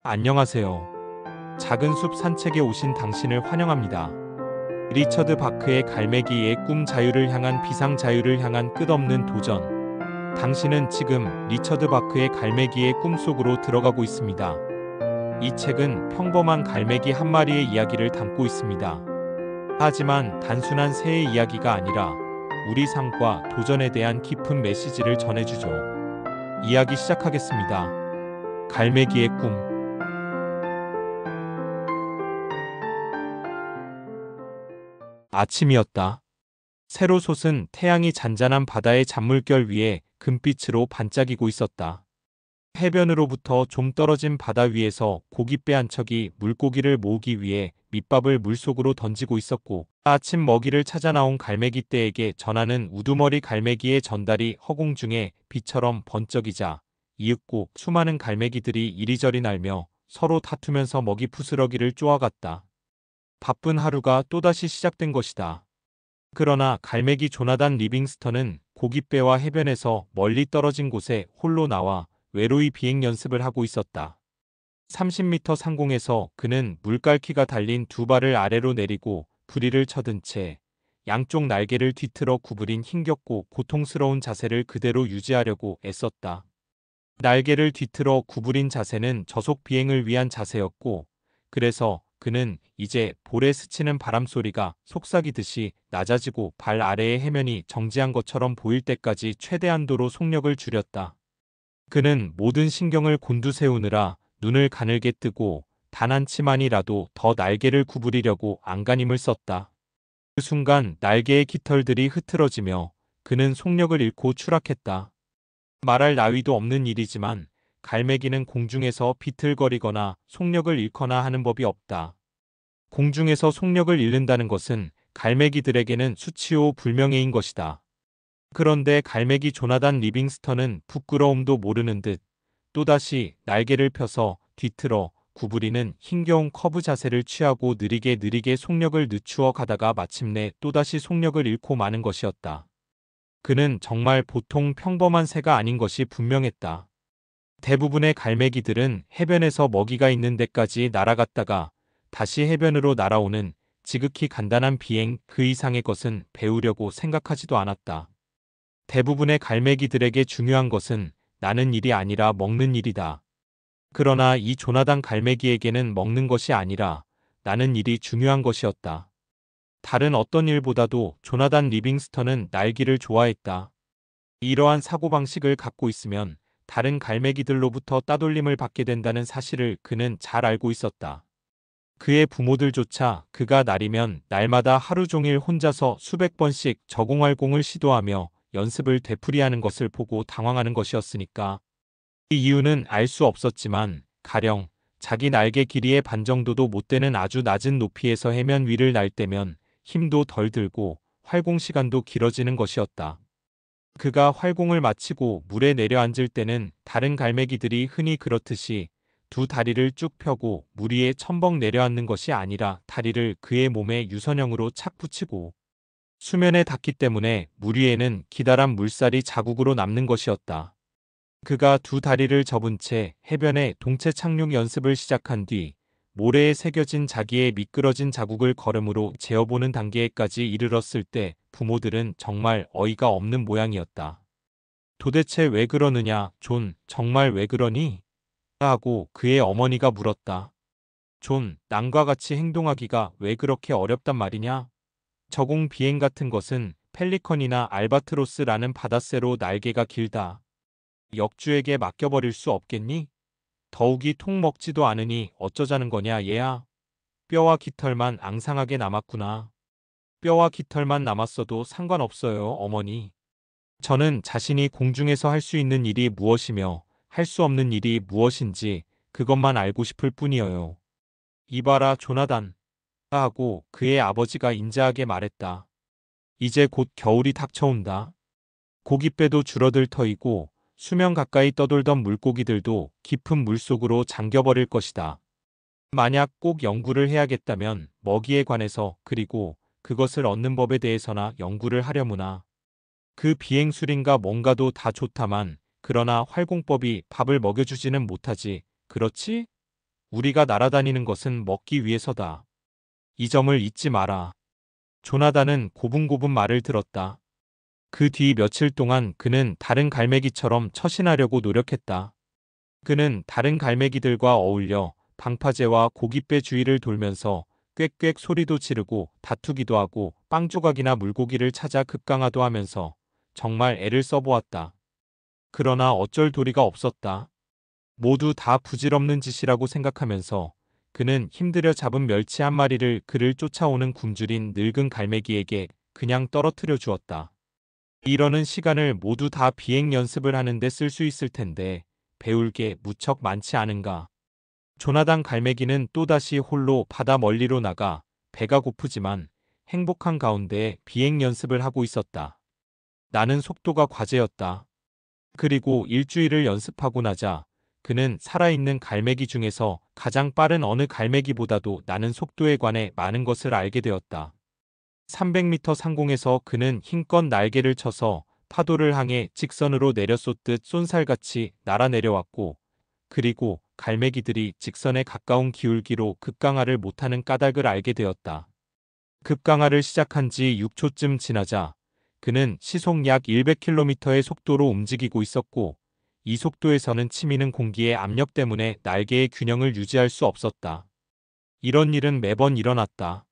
안녕하세요. 작은 숲 산책에 오신 당신을 환영합니다. 리처드 바크의 갈매기의 꿈 자유를 향한 비상 자유를 향한 끝없는 도전. 당신은 지금 리처드 바크의 갈매기의 꿈 속으로 들어가고 있습니다. 이 책은 평범한 갈매기 한 마리의 이야기를 담고 있습니다. 하지만 단순한 새의 이야기가 아니라 우리 삶과 도전에 대한 깊은 메시지를 전해주죠. 이야기 시작하겠습니다. 갈매기의 꿈. 아침이었다. 새로 솟은 태양이 잔잔한 바다의 잔물결 위에 금빛으로 반짝이고 있었다. 해변으로부터 좀 떨어진 바다 위에서 고깃배 한 척이 물고기를 모으기 위해 밑밥을 물속으로 던지고 있었고, 아침 먹이를 찾아 나온 갈매기 떼에게 전하는 우두머리 갈매기의 전달이 허공 중에 빛처럼 번쩍이자 이윽고 수많은 갈매기들이 이리저리 날며 서로 다투면서 먹이 부스러기를 쪼아갔다. 바쁜 하루가 또다시 시작된 것이다. 그러나 갈매기 조나단 리빙스턴은 고깃배와 해변에서 멀리 떨어진 곳에 홀로 나와 외로이 비행 연습을 하고 있었다. 30m 상공에서 그는 물갈퀴가 달린 두 발을 아래로 내리고 부리를 쳐든 채 양쪽 날개를 뒤틀어 구부린 힘겹고 고통스러운 자세를 그대로 유지하려고 애썼다. 날개를 뒤틀어 구부린 자세는 저속 비행을 위한 자세였고, 그래서 그는 이제 볼에 스치는 바람소리가 속삭이듯이 낮아지고 발 아래의 해면이 정지한 것처럼 보일 때까지 최대한도로 속력을 줄였다. 그는 모든 신경을 곤두세우느라 눈을 가늘게 뜨고 단 한 치만이라도 더 날개를 구부리려고 안간힘을 썼다. 그 순간 날개의 깃털들이 흐트러지며 그는 속력을 잃고 추락했다. 말할 나위도 없는 일이지만 갈매기는 공중에서 비틀거리거나 속력을 잃거나 하는 법이 없다. 공중에서 속력을 잃는다는 것은 갈매기들에게는 수치요 불명예인 것이다. 그런데 갈매기 조나단 리빙스턴은 부끄러움도 모르는 듯 또다시 날개를 펴서 뒤틀어 구부리는 힘겨운 커브 자세를 취하고 느리게 속력을 늦추어 가다가 마침내 또다시 속력을 잃고 마는 것이었다. 그는 정말 보통 평범한 새가 아닌 것이 분명했다. 대부분의 갈매기들은 해변에서 먹이가 있는 데까지 날아갔다가 다시 해변으로 날아오는 지극히 간단한 비행 그 이상의 것은 배우려고 생각하지도 않았다. 대부분의 갈매기들에게 중요한 것은 나는 일이 아니라 먹는 일이다. 그러나 이 조나단 갈매기에게는 먹는 것이 아니라 나는 일이 중요한 것이었다. 다른 어떤 일보다도 조나단 리빙스턴은 날기를 좋아했다. 이러한 사고방식을 갖고 있으면 다른 갈매기들로부터 따돌림을 받게 된다는 사실을 그는 잘 알고 있었다. 그의 부모들조차 그가 날이면 날마다 하루 종일 혼자서 수백 번씩 저공활공을 시도하며 연습을 되풀이하는 것을 보고 당황하는 것이었으니까. 이 이유는 알 수 없었지만 가령 자기 날개 길이의 반 정도도 못 되는 아주 낮은 높이에서 해면 위를 날 때면 힘도 덜 들고 활공 시간도 길어지는 것이었다. 그가 활공을 마치고 물에 내려앉을 때는 다른 갈매기들이 흔히 그렇듯이 두 다리를 쭉 펴고 물 위에 첨벙 내려앉는 것이 아니라 다리를 그의 몸에 유선형으로 착 붙이고 수면에 닿기 때문에 물 위에는 기다란 물살이 자국으로 남는 것이었다. 그가 두 다리를 접은 채 해변에 동체 착륙 연습을 시작한 뒤 모래에 새겨진 자기의 미끄러진 자국을 걸음으로 재어보는 단계까지 이르렀을 때 부모들은 정말 어이가 없는 모양이었다. 도대체 왜 그러느냐, 존, 정말 왜 그러니? 하고 그의 어머니가 물었다. 존, 남과 같이 행동하기가 왜 그렇게 어렵단 말이냐? 저공 비행 같은 것은 펠리컨이나 알바트로스라는 바다새로 날개가 길다. 역주에게 맡겨버릴 수 없겠니? 더욱이 통 먹지도 않으니 어쩌자는 거냐 얘야. 뼈와 깃털만 앙상하게 남았구나. 뼈와 깃털만 남았어도 상관없어요 어머니. 저는 자신이 공중에서 할 수 있는 일이 무엇이며 할 수 없는 일이 무엇인지 그것만 알고 싶을 뿐이에요. 이봐라 조나단. 하고 그의 아버지가 인자하게 말했다. 이제 곧 겨울이 닥쳐온다. 고깃배도 줄어들 터이고 수면 가까이 떠돌던 물고기들도 깊은 물속으로 잠겨버릴 것이다. 만약 꼭 연구를 해야겠다면 먹이에 관해서 그리고 그것을 얻는 법에 대해서나 연구를 하려무나. 그 비행술인가 뭔가도 다 좋다만 그러나 활공법이 밥을 먹여주지는 못하지. 그렇지? 우리가 날아다니는 것은 먹기 위해서다. 이 점을 잊지 마라. 조나단은 고분고분 말을 들었다. 그 뒤 며칠 동안 그는 다른 갈매기처럼 처신하려고 노력했다. 그는 다른 갈매기들과 어울려 방파제와 고깃배 주위를 돌면서 꽥꽥 소리도 지르고 다투기도 하고 빵 조각이나 물고기를 찾아 급강화도 하면서 정말 애를 써보았다. 그러나 어쩔 도리가 없었다. 모두 다 부질없는 짓이라고 생각하면서 그는 힘들여 잡은 멸치 한 마리를 그를 쫓아오는 굶주린 늙은 갈매기에게 그냥 떨어뜨려 주었다. 이러는 시간을 모두 다 비행 연습을 하는데 쓸 수 있을 텐데 배울 게 무척 많지 않은가. 조나단 갈매기는 또다시 홀로 바다 멀리로 나가 배가 고프지만 행복한 가운데 비행 연습을 하고 있었다. 나는 속도가 과제였다. 그리고 일주일을 연습하고 나자 그는 살아있는 갈매기 중에서 가장 빠른 어느 갈매기보다도 나는 속도에 관해 많은 것을 알게 되었다. 300m 상공에서 그는 힘껏 날개를 쳐서 파도를 향해 직선으로 내려쏟듯 쏜살같이 날아내려왔고, 그리고 갈매기들이 직선에 가까운 기울기로 급강하를 못하는 까닭을 알게 되었다. 급강하를 시작한 지 6초쯤 지나자 그는 시속 약 100km의 속도로 움직이고 있었고, 이 속도에서는 치미는 공기의 압력 때문에 날개의 균형을 유지할 수 없었다. 이런 일은 매번 일어났다.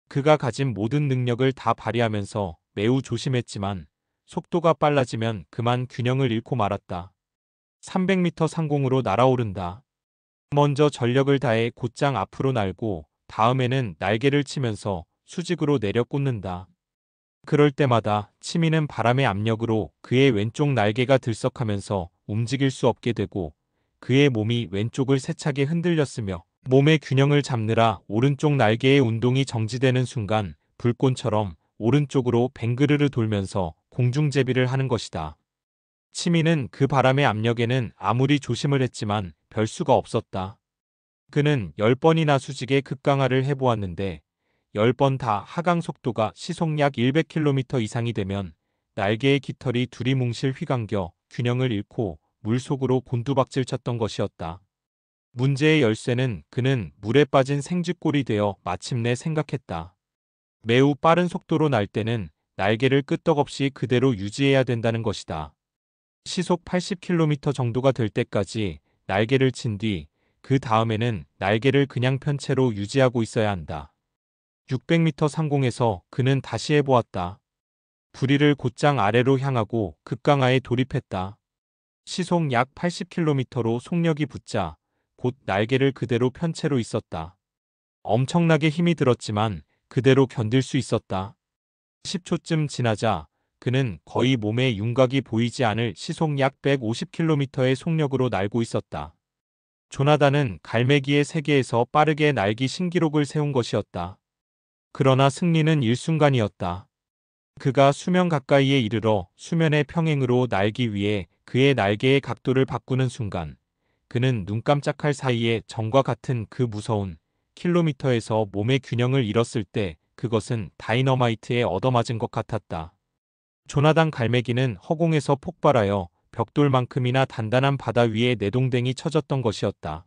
그가 가진 모든 능력을 다 발휘하면서 매우 조심했지만 속도가 빨라지면 그만 균형을 잃고 말았다. 300m 상공으로 날아오른다. 먼저 전력을 다해 곧장 앞으로 날고 다음에는 날개를 치면서 수직으로 내려 꽂는다. 그럴 때마다 치미는 바람의 압력으로 그의 왼쪽 날개가 들썩하면서 움직일 수 없게 되고 그의 몸이 왼쪽을 세차게 흔들렸으며 몸의 균형을 잡느라 오른쪽 날개의 운동이 정지되는 순간 불꽃처럼 오른쪽으로 뱅그르르 돌면서 공중제비를 하는 것이다. 치미는 그 바람의 압력에는 아무리 조심을 했지만 별 수가 없었다. 그는 10번이나 수직의 급강하를 해보았는데 10번 다 하강 속도가 시속 약 100km 이상이 되면 날개의 깃털이 두리뭉실 휘감겨 균형을 잃고 물속으로 곤두박질 쳤던 것이었다. 문제의 열쇠는 그는 물에 빠진 생쥐꼴이 되어 마침내 생각했다. 매우 빠른 속도로 날 때는 날개를 끄떡없이 그대로 유지해야 된다는 것이다. 시속 80km 정도가 될 때까지 날개를 친 뒤 그 다음에는 날개를 그냥 편 채로 유지하고 있어야 한다. 600m 상공에서 그는 다시 해보았다. 부리를 곧장 아래로 향하고 급강하에 돌입했다. 시속 약 80km로 속력이 붙자 곧 날개를 그대로 편 채로 있었다. 엄청나게 힘이 들었지만 그대로 견딜 수 있었다. 10초쯤 지나자 그는 거의 몸에 윤곽이 보이지 않을 시속 약 150km의 속력으로 날고 있었다. 조나단은 갈매기의 세계에서 빠르게 날기 신기록을 세운 것이었다. 그러나 승리는 일순간이었다. 그가 수면 가까이에 이르러 수면의 평행으로 날기 위해 그의 날개의 각도를 바꾸는 순간 그는 눈 깜짝할 사이에 전과 같은 그 무서운 킬로미터에서 몸의 균형을 잃었을 때 그것은 다이너마이트에 얻어맞은 것 같았다. 조나단 갈매기는 허공에서 폭발하여 벽돌만큼이나 단단한 바다 위에 내동댕이 쳐졌던 것이었다.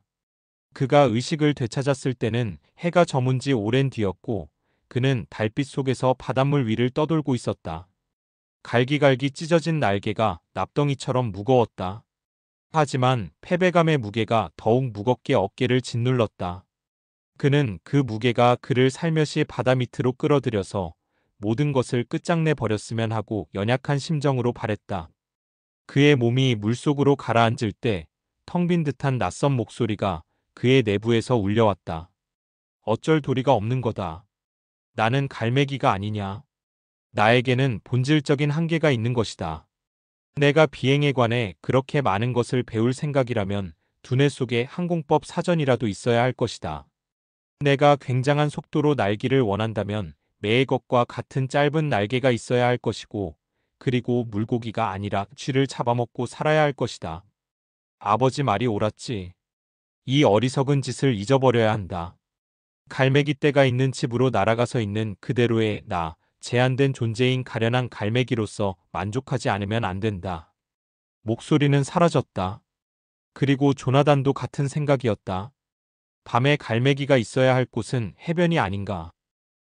그가 의식을 되찾았을 때는 해가 저문 지 오랜 뒤였고 그는 달빛 속에서 바닷물 위를 떠돌고 있었다. 갈기갈기 찢어진 날개가 납덩이처럼 무거웠다. 하지만 패배감의 무게가 더욱 무겁게 어깨를 짓눌렀다. 그는 그 무게가 그를 살며시 바다 밑으로 끌어들여서 모든 것을 끝장내 버렸으면 하고 연약한 심정으로 바랬다. 그의 몸이 물속으로 가라앉을 때 텅 빈 듯한 낯선 목소리가 그의 내부에서 울려왔다. 어쩔 도리가 없는 거다. 나는 갈매기가 아니냐. 나에게는 본질적인 한계가 있는 것이다. 내가 비행에 관해 그렇게 많은 것을 배울 생각이라면 두뇌 속에 항공법 사전이라도 있어야 할 것이다. 내가 굉장한 속도로 날기를 원한다면 매의 것과 같은 짧은 날개가 있어야 할 것이고 그리고 물고기가 아니라 쥐를 잡아먹고 살아야 할 것이다. 아버지 말이 옳았지. 이 어리석은 짓을 잊어버려야 한다. 갈매기 떼가 있는 집으로 날아가서 있는 그대로의 나, 제한된 존재인 가련한 갈매기로서 만족하지 않으면 안 된다. 목소리는 사라졌다. 그리고 조나단도 같은 생각이었다. 밤에 갈매기가 있어야 할 곳은 해변이 아닌가.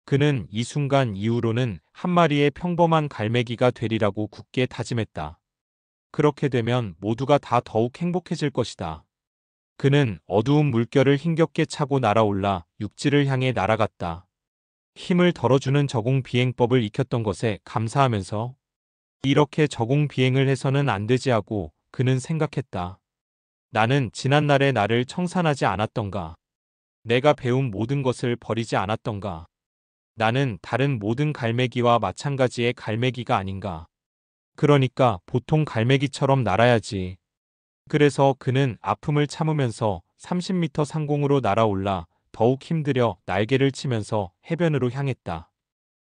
그는 이 순간 이후로는 한 마리의 평범한 갈매기가 되리라고 굳게 다짐했다. 그렇게 되면 모두가 다 더욱 행복해질 것이다. 그는 어두운 물결을 힘겹게 차고 날아올라 육지를 향해 날아갔다. 힘을 덜어주는 저공 비행법을 익혔던 것에 감사하면서 이렇게 저공 비행을 해서는 안 되지 하고 그는 생각했다. 나는 지난날의 나를 청산하지 않았던가? 내가 배운 모든 것을 버리지 않았던가? 나는 다른 모든 갈매기와 마찬가지의 갈매기가 아닌가? 그러니까 보통 갈매기처럼 날아야지. 그래서 그는 아픔을 참으면서 30m 상공으로 날아올라 더욱 힘들여 날개를 치면서 해변으로 향했다.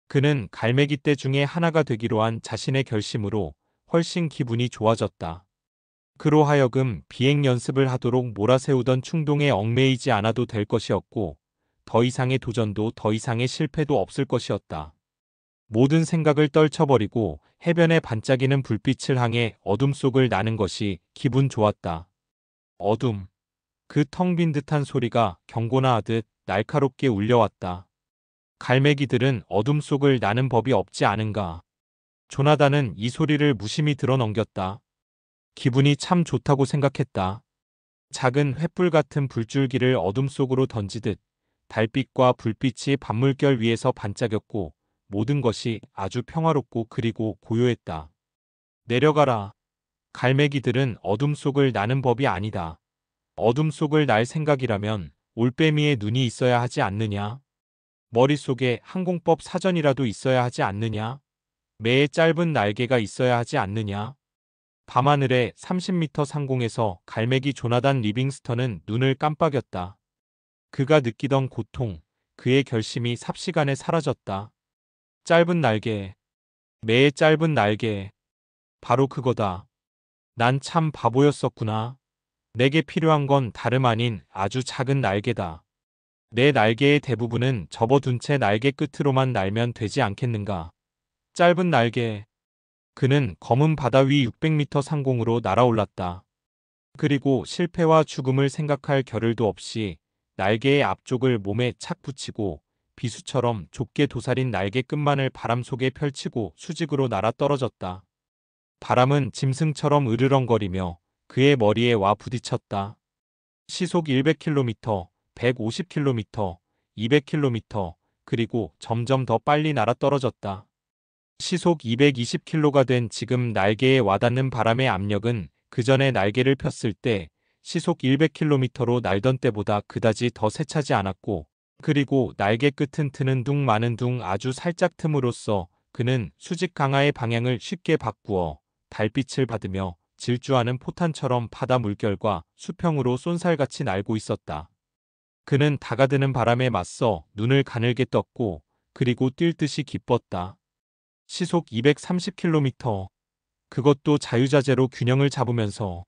그는 갈매기 떼 중에 하나가 되기로 한 자신의 결심으로 훨씬 기분이 좋아졌다. 그로 하여금 비행 연습을 하도록 몰아세우던 충동에 얽매이지 않아도 될 것이었고, 더 이상의 도전도 더 이상의 실패도 없을 것이었다. 모든 생각을 떨쳐버리고 해변에 반짝이는 불빛을 향해 어둠 속을 나는 것이 기분 좋았다. 어둠. 그 텅 빈 듯한 소리가 경고나 하듯 날카롭게 울려왔다. 갈매기들은 어둠 속을 나는 법이 없지 않은가. 조나단은 이 소리를 무심히 들어넘겼다. 기분이 참 좋다고 생각했다. 작은 횃불 같은 불줄기를 어둠 속으로 던지듯 달빛과 불빛이 밤물결 위에서 반짝였고 모든 것이 아주 평화롭고 그리고 고요했다. 내려가라. 갈매기들은 어둠 속을 나는 법이 아니다. 어둠 속을 날 생각이라면 올빼미의 눈이 있어야 하지 않느냐? 머릿속에 항공법 사전이라도 있어야 하지 않느냐? 매의 짧은 날개가 있어야 하지 않느냐? 밤하늘의 30m 상공에서 갈매기 조나단 리빙스턴은 눈을 깜빡였다. 그가 느끼던 고통, 그의 결심이 삽시간에 사라졌다. 짧은 날개, 매의 짧은 날개. 바로 그거다. 난 참 바보였었구나. 내게 필요한 건 다름 아닌 아주 작은 날개다. 내 날개의 대부분은 접어둔 채 날개 끝으로만 날면 되지 않겠는가. 짧은 날개. 그는 검은 바다 위 600m 상공으로 날아올랐다. 그리고 실패와 죽음을 생각할 겨를도 없이 날개의 앞쪽을 몸에 착 붙이고 비수처럼 좁게 도사린 날개 끝만을 바람 속에 펼치고 수직으로 날아 떨어졌다. 바람은 짐승처럼 으르렁거리며 그의 머리에 와 부딪혔다. 시속 100km, 150km, 200km, 그리고 점점 더 빨리 날아 떨어졌다. 시속 220km가 된 지금 날개에 와닿는 바람의 압력은 그 전에 날개를 폈을 때 시속 100km로 날던 때보다 그다지 더 세차지 않았고, 그리고 날개 끝은 트는 둥 마는 둥 아주 살짝 틈으로써 그는 수직 강하의 방향을 쉽게 바꾸어 달빛을 받으며 질주하는 포탄처럼 바다 물결과 수평으로 쏜살같이 날고 있었다. 그는 다가드는 바람에 맞서 눈을 가늘게 떴고 그리고 뛸 듯이 기뻤다. 시속 230km. 그것도 자유자재로 균형을 잡으면서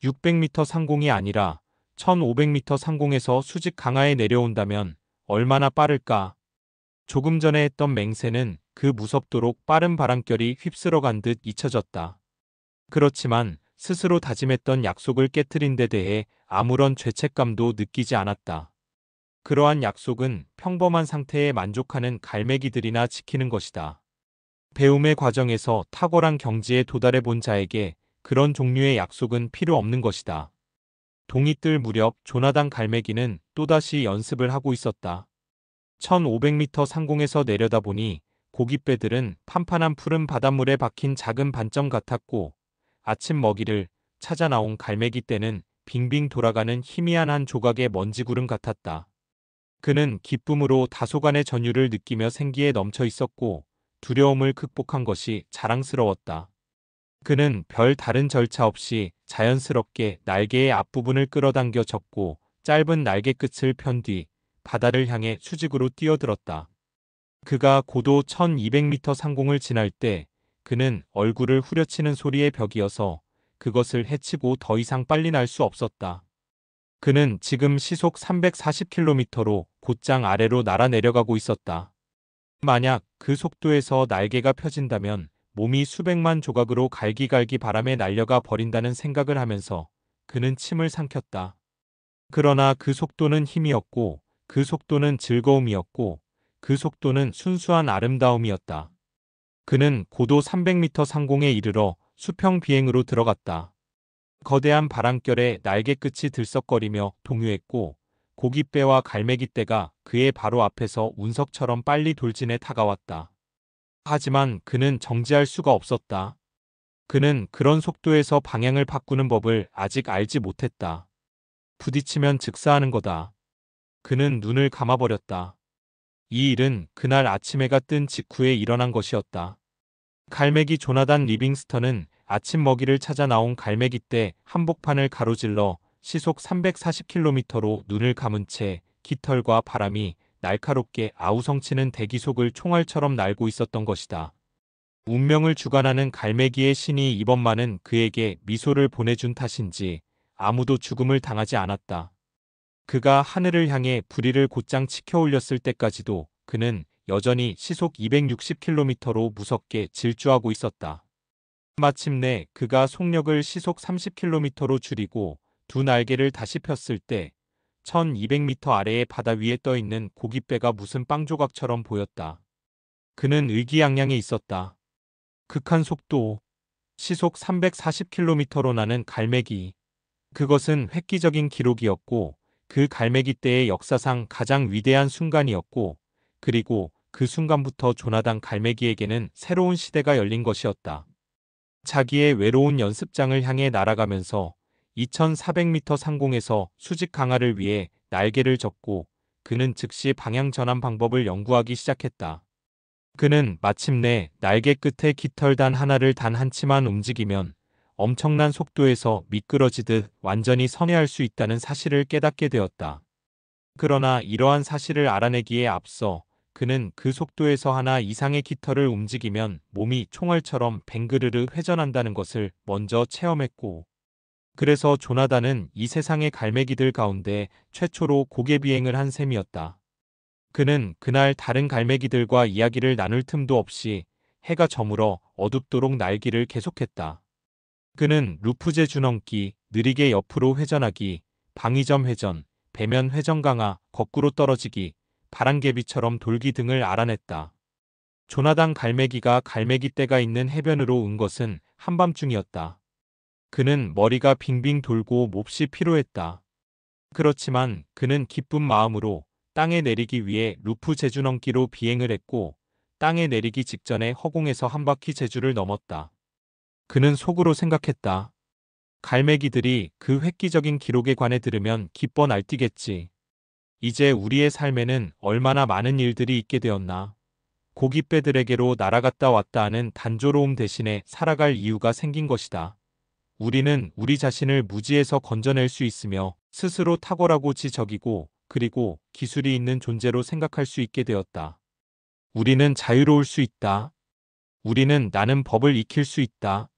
600m 상공이 아니라 1500m 상공에서 수직 강하에 내려온다면 얼마나 빠를까. 조금 전에 했던 맹세는 그 무섭도록 빠른 바람결이 휩쓸어간 듯 잊혀졌다. 그렇지만 스스로 다짐했던 약속을 깨트린 데 대해 아무런 죄책감도 느끼지 않았다. 그러한 약속은 평범한 상태에 만족하는 갈매기들이나 지키는 것이다. 배움의 과정에서 탁월한 경지에 도달해 본 자에게 그런 종류의 약속은 필요 없는 것이다. 동이 뜰 무렵 조나단 갈매기는 또다시 연습을 하고 있었다. 1500m 상공에서 내려다보니 고깃배들은 판판한 푸른 바닷물에 박힌 작은 반점 같았고, 아침 먹이를 찾아 나온 갈매기 떼는 빙빙 돌아가는 희미한 한 조각의 먼지구름 같았다. 그는 기쁨으로 다소간의 전율을 느끼며 생기에 넘쳐 있었고 두려움을 극복한 것이 자랑스러웠다. 그는 별 다른 절차 없이 자연스럽게 날개의 앞부분을 끌어당겨 접고 짧은 날개 끝을 편 뒤 바다를 향해 수직으로 뛰어들었다. 그가 고도 1200m 상공을 지날 때 그는 얼굴을 후려치는 소리의 벽이어서 그것을 헤치고 더 이상 빨리 날 수 없었다. 그는 지금 시속 340km로 곧장 아래로 날아 내려가고 있었다. 만약 그 속도에서 날개가 펴진다면 몸이 수백만 조각으로 갈기갈기 바람에 날려가 버린다는 생각을 하면서 그는 침을 삼켰다. 그러나 그 속도는 힘이었고, 그 속도는 즐거움이었고, 그 속도는 순수한 아름다움이었다. 그는 고도 300m 상공에 이르러 수평 비행으로 들어갔다. 거대한 바람결에 날개 끝이 들썩거리며 동요했고, 고깃배와 갈매기떼가 그의 바로 앞에서 운석처럼 빨리 돌진해 다가왔다. 하지만 그는 정지할 수가 없었다. 그는 그런 속도에서 방향을 바꾸는 법을 아직 알지 못했다. 부딪히면 즉사하는 거다. 그는 눈을 감아버렸다. 이 일은 그날 아침 해가 뜬 직후에 일어난 것이었다. 갈매기 조나단 리빙스턴은 아침 먹이를 찾아 나온 갈매기떼 한복판을 가로질러 시속 340km로 눈을 감은 채 깃털과 바람이 날카롭게 아우성치는 대기 속을 총알처럼 날고 있었던 것이다. 운명을 주관하는 갈매기의 신이 이번만은 그에게 미소를 보내준 탓인지 아무도 죽음을 당하지 않았다. 그가 하늘을 향해 부리를 곧장 치켜 올렸을 때까지도 그는 여전히 시속 260km로 무섭게 질주하고 있었다. 마침내 그가 속력을 시속 30km로 줄이고 두 날개를 다시 폈을 때 1200m 아래의 바다 위에 떠 있는 고깃배가 무슨 빵조각처럼 보였다. 그는 의기양양해 있었다. 극한 속도, 시속 340km로 나는 갈매기. 그것은 획기적인 기록이었고 그 갈매기떼의 역사상 가장 위대한 순간이었고, 그리고 그 순간부터 조나단 갈매기에게는 새로운 시대가 열린 것이었다. 자기의 외로운 연습장을 향해 날아가면서 2400m 상공에서 수직 강화를 위해 날개를 젓고 그는 즉시 방향 전환 방법을 연구하기 시작했다. 그는 마침내 날개 끝에 깃털 단 하나를 단 한 치만 움직이면 엄청난 속도에서 미끄러지듯 완전히 선회할 수 있다는 사실을 깨닫게 되었다. 그러나 이러한 사실을 알아내기에 앞서 그는 그 속도에서 하나 이상의 깃털을 움직이면 몸이 총알처럼 뱅그르르 회전한다는 것을 먼저 체험했고, 그래서 조나단은 이 세상의 갈매기들 가운데 최초로 고개 비행을 한 셈이었다. 그는 그날 다른 갈매기들과 이야기를 나눌 틈도 없이 해가 저물어 어둡도록 날기를 계속했다. 그는 루프제 주넘기, 느리게 옆으로 회전하기, 방위점 회전, 배면 회전 강화, 거꾸로 떨어지기, 바람개비처럼 돌기 등을 알아냈다. 조나단 갈매기가 갈매기떼가 있는 해변으로 온 것은 한밤중이었다. 그는 머리가 빙빙 돌고 몹시 피로했다. 그렇지만 그는 기쁜 마음으로 땅에 내리기 위해 루프 제주넘기로 비행을 했고, 땅에 내리기 직전에 허공에서 한 바퀴 제주를 넘었다. 그는 속으로 생각했다. 갈매기들이 그 획기적인 기록에 관해 들으면 기뻐 날뛰겠지. 이제 우리의 삶에는 얼마나 많은 일들이 있게 되었나. 고깃배들에게로 날아갔다 왔다 하는 단조로움 대신에 살아갈 이유가 생긴 것이다. 우리는 우리 자신을 무지에서 건져낼 수 있으며 스스로 탁월하고 지적이고 그리고 기술이 있는 존재로 생각할 수 있게 되었다. 우리는 자유로울 수 있다. 우리는 나는 법을 익힐 수 있다.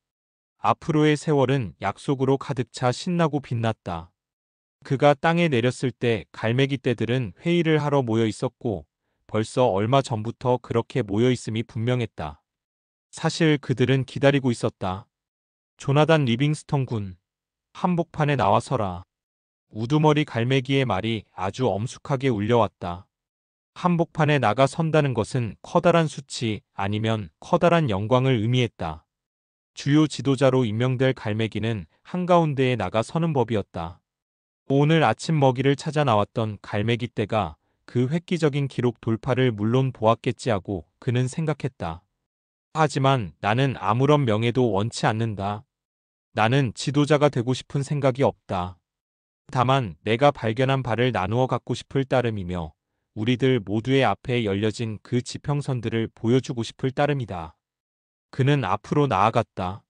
앞으로의 세월은 약속으로 가득 차 신나고 빛났다. 그가 땅에 내렸을 때 갈매기 떼들은 회의를 하러 모여 있었고 벌써 얼마 전부터 그렇게 모여 있음이 분명했다. 사실 그들은 기다리고 있었다. 조나단 리빙스턴 군, 한복판에 나와 서라. 우두머리 갈매기의 말이 아주 엄숙하게 울려왔다. 한복판에 나가 선다는 것은 커다란 수치 아니면 커다란 영광을 의미했다. 주요 지도자로 임명될 갈매기는 한가운데에 나가 서는 법이었다. 오늘 아침 먹이를 찾아 나왔던 갈매기떼가 그 획기적인 기록 돌파를 물론 보았겠지 하고 그는 생각했다. 하지만 나는 아무런 명예도 원치 않는다. 나는 지도자가 되고 싶은 생각이 없다. 다만 내가 발견한 바를 나누어 갖고 싶을 따름이며 우리들 모두의 앞에 열려진 그 지평선들을 보여주고 싶을 따름이다. 그는 앞으로 나아갔다.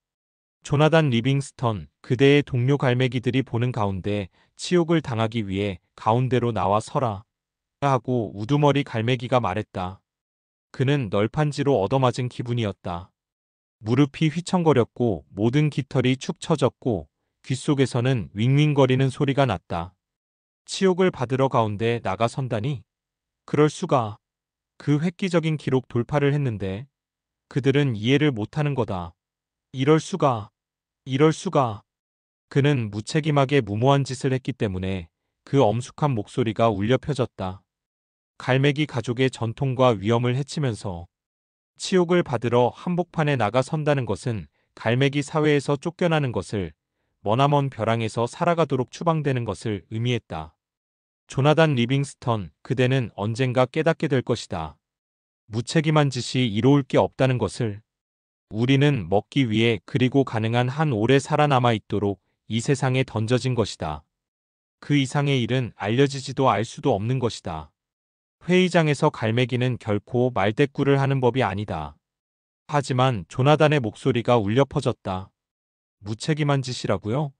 조나단 리빙스턴, 그대의 동료 갈매기들이 보는 가운데 치욕을 당하기 위해 가운데로 나와 서라. 하고 우두머리 갈매기가 말했다. 그는 널판지로 얻어맞은 기분이었다. 무릎이 휘청거렸고 모든 깃털이 축 처졌고 귓속에서는 윙윙거리는 소리가 났다. 치욕을 받으러 가운데 나가 선다니? 그럴 수가. 그 획기적인 기록 돌파를 했는데 그들은 이해를 못하는 거다. 이럴 수가. 이럴 수가. 그는 무책임하게 무모한 짓을 했기 때문에 그 엄숙한 목소리가 울려 펴졌다. 갈매기 가족의 전통과 위엄을 해치면서 치욕을 받으러 한복판에 나가 선다는 것은 갈매기 사회에서 쫓겨나는 것을, 머나먼 벼랑에서 살아가도록 추방되는 것을 의미했다. 조나단 리빙스턴, 그대는 언젠가 깨닫게 될 것이다. 무책임한 짓이 이로울 게 없다는 것을. 우리는 먹기 위해, 그리고 가능한 한 오래 살아남아 있도록 이 세상에 던져진 것이다. 그 이상의 일은 알려지지도 알 수도 없는 것이다. 회의장에서 갈매기는 결코 말대꾸를 하는 법이 아니다. 하지만 조나단의 목소리가 울려 퍼졌다. 무책임한 짓이라고요?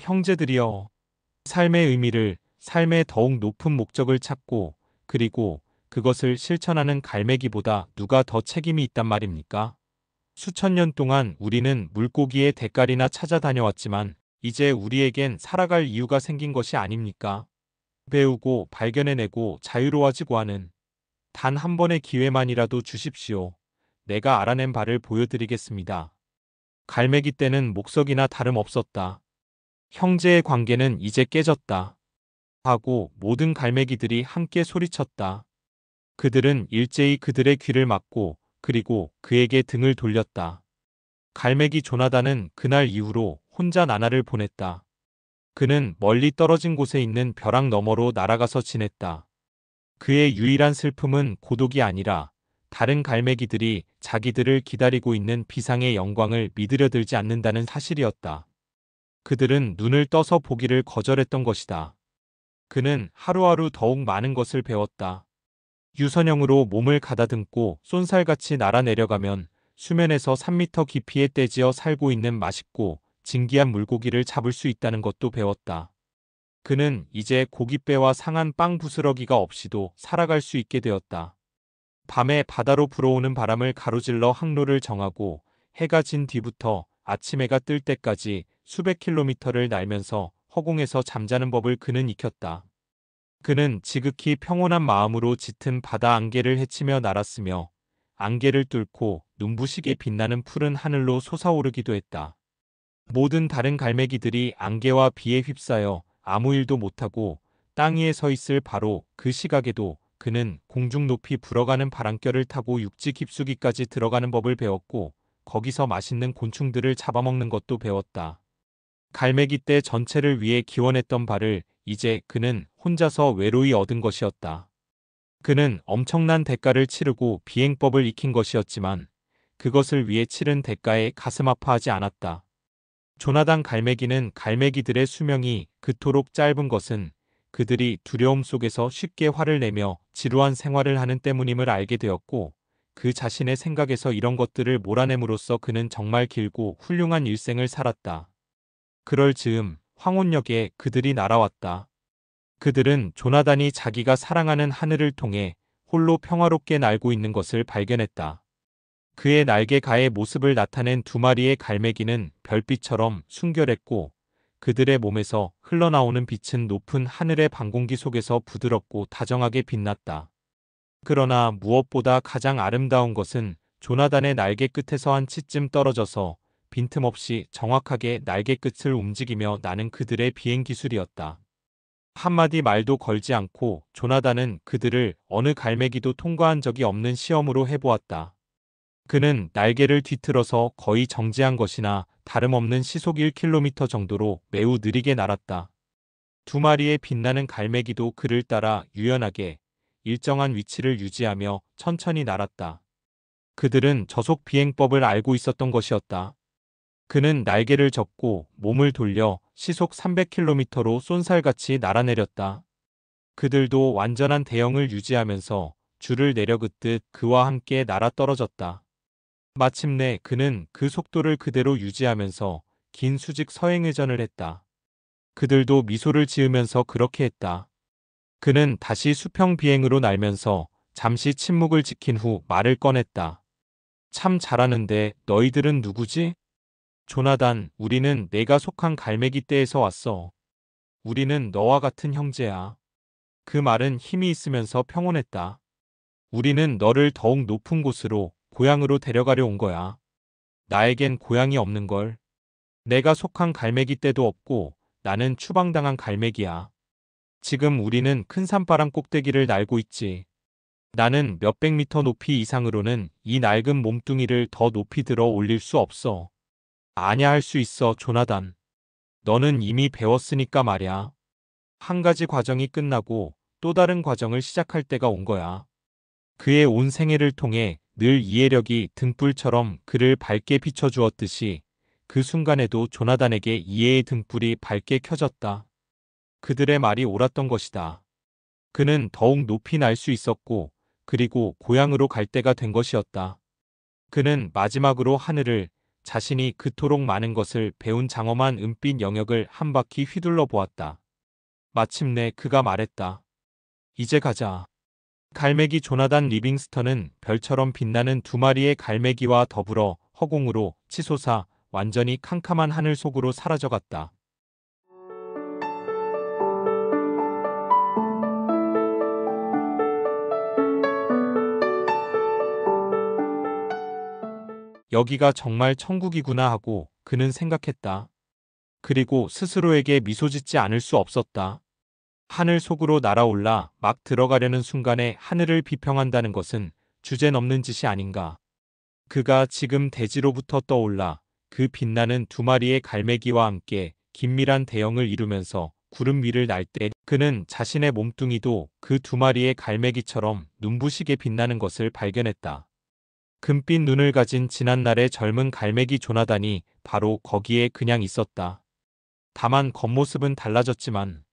형제들이여. 삶의 의미를, 삶의 더욱 높은 목적을 찾고, 그리고 그것을 실천하는 갈매기보다 누가 더 책임이 있단 말입니까? 수천 년 동안 우리는 물고기의 대가리나 찾아다녀왔지만 이제 우리에겐 살아갈 이유가 생긴 것이 아닙니까? 배우고 발견해내고 자유로워지고 하는 단 한 번의 기회만이라도 주십시오. 내가 알아낸 바를 보여드리겠습니다. 갈매기 떼는 목석이나 다름없었다. 형제의 관계는 이제 깨졌다. 하고 모든 갈매기들이 함께 소리쳤다. 그들은 일제히 그들의 귀를 막고 그리고 그에게 등을 돌렸다. 갈매기 조나단은 그날 이후로 혼자 나날을 보냈다. 그는 멀리 떨어진 곳에 있는 벼랑 너머로 날아가서 지냈다. 그의 유일한 슬픔은 고독이 아니라 다른 갈매기들이 자기들을 기다리고 있는 비상의 영광을 믿으려들지 않는다는 사실이었다. 그들은 눈을 떠서 보기를 거절했던 것이다. 그는 하루하루 더욱 많은 것을 배웠다. 유선형으로 몸을 가다듬고 쏜살같이 날아내려가면 수면에서 3미터 깊이에 떼지어 살고 있는 맛있고 진귀한 물고기를 잡을 수 있다는 것도 배웠다. 그는 이제 고깃배와 상한 빵 부스러기가 없이도 살아갈 수 있게 되었다. 밤에 바다로 불어오는 바람을 가로질러 항로를 정하고 해가 진 뒤부터 아침 해가 뜰 때까지 수백 킬로미터를 날면서 허공에서 잠자는 법을 그는 익혔다. 그는 지극히 평온한 마음으로 짙은 바다 안개를 헤치며 날았으며 안개를 뚫고 눈부시게 빛나는 푸른 하늘로 솟아오르기도 했다. 모든 다른 갈매기들이 안개와 비에 휩싸여 아무 일도 못하고 땅 위에 서 있을 바로 그 시각에도 그는 공중 높이 불어가는 바람결을 타고 육지 깊숙이까지 들어가는 법을 배웠고 거기서 맛있는 곤충들을 잡아먹는 것도 배웠다. 갈매기 떼 전체를 위해 기원했던 바를 이제 그는 혼자서 외로이 얻은 것이었다. 그는 엄청난 대가를 치르고 비행법을 익힌 것이었지만 그것을 위해 치른 대가에 가슴 아파하지 않았다. 조나단 갈매기는 갈매기들의 수명이 그토록 짧은 것은 그들이 두려움 속에서 쉽게 화를 내며 지루한 생활을 하는 때문임을 알게 되었고 그 자신의 생각에서 이런 것들을 몰아냄으로써 그는 정말 길고 훌륭한 일생을 살았다. 그럴 즈음 황혼역에 그들이 날아왔다. 그들은 조나단이 자기가 사랑하는 하늘을 통해 홀로 평화롭게 날고 있는 것을 발견했다. 그의 날개가의 모습을 나타낸 두 마리의 갈매기는 별빛처럼 순결했고 그들의 몸에서 흘러나오는 빛은 높은 하늘의 반공기 속에서 부드럽고 다정하게 빛났다. 그러나 무엇보다 가장 아름다운 것은 조나단의 날개 끝에서 한 치쯤 떨어져서 빈틈없이 정확하게 날개 끝을 움직이며 나는 그들의 비행 기술이었다. 한마디 말도 걸지 않고 조나단은 그들을 어느 갈매기도 통과한 적이 없는 시험으로 해보았다. 그는 날개를 뒤틀어서 거의 정지한 것이나 다름없는 시속 1km 정도로 매우 느리게 날았다. 두 마리의 빛나는 갈매기도 그를 따라 유연하게 일정한 위치를 유지하며 천천히 날았다. 그들은 저속 비행법을 알고 있었던 것이었다. 그는 날개를 접고 몸을 돌려 시속 300km로 쏜살같이 날아내렸다. 그들도 완전한 대형을 유지하면서 줄을 내려긋듯 그와 함께 날아 떨어졌다. 마침내 그는 그 속도를 그대로 유지하면서 긴 수직 서행회전을 했다. 그들도 미소를 지으면서 그렇게 했다. 그는 다시 수평 비행으로 날면서 잠시 침묵을 지킨 후 말을 꺼냈다. 참 잘하는데 너희들은 누구지? 조나단, 우리는 내가 속한 갈매기 떼에서 왔어. 우리는 너와 같은 형제야. 그 말은 힘이 있으면서 평온했다. 우리는 너를 더욱 높은 곳으로, 고향으로 데려가려 온 거야. 나에겐 고향이 없는걸. 내가 속한 갈매기 떼도 없고 나는 추방당한 갈매기야. 지금 우리는 큰 산바람 꼭대기를 날고 있지. 나는 몇백 미터 높이 이상으로는 이 낡은 몸뚱이를 더 높이 들어 올릴 수 없어. 아냐 할 수 있어, 조나단. 너는 이미 배웠으니까 말야. 한 가지 과정이 끝나고 또 다른 과정을 시작할 때가 온 거야. 그의 온 생애를 통해 늘 이해력이 등불처럼 그를 밝게 비춰주었듯이 그 순간에도 조나단에게 이해의 등불이 밝게 켜졌다. 그들의 말이 옳았던 것이다. 그는 더욱 높이 날 수 있었고 그리고 고향으로 갈 때가 된 것이었다. 그는 마지막으로 하늘을 자신이 그토록 많은 것을 배운 장엄한 은빛 영역을 한 바퀴 휘둘러 보았다. 마침내 그가 말했다. 이제 가자. 갈매기 조나단 리빙스턴은 별처럼 빛나는 두 마리의 갈매기와 더불어 허공으로 치솟아 완전히 캄캄한 하늘 속으로 사라져갔다. 여기가 정말 천국이구나 하고 그는 생각했다. 그리고 스스로에게 미소 짓지 않을 수 없었다. 하늘 속으로 날아올라 막 들어가려는 순간에 하늘을 비평한다는 것은 주제넘는 짓이 아닌가. 그가 지금 대지로부터 떠올라 그 빛나는 두 마리의 갈매기와 함께 긴밀한 대형을 이루면서 구름 위를 날 때 그는 자신의 몸뚱이도 그 두 마리의 갈매기처럼 눈부시게 빛나는 것을 발견했다. 금빛 눈을 가진 지난날의 젊은 갈매기 조나단이 바로 거기에 그냥 있었다. 다만 겉모습은 달라졌지만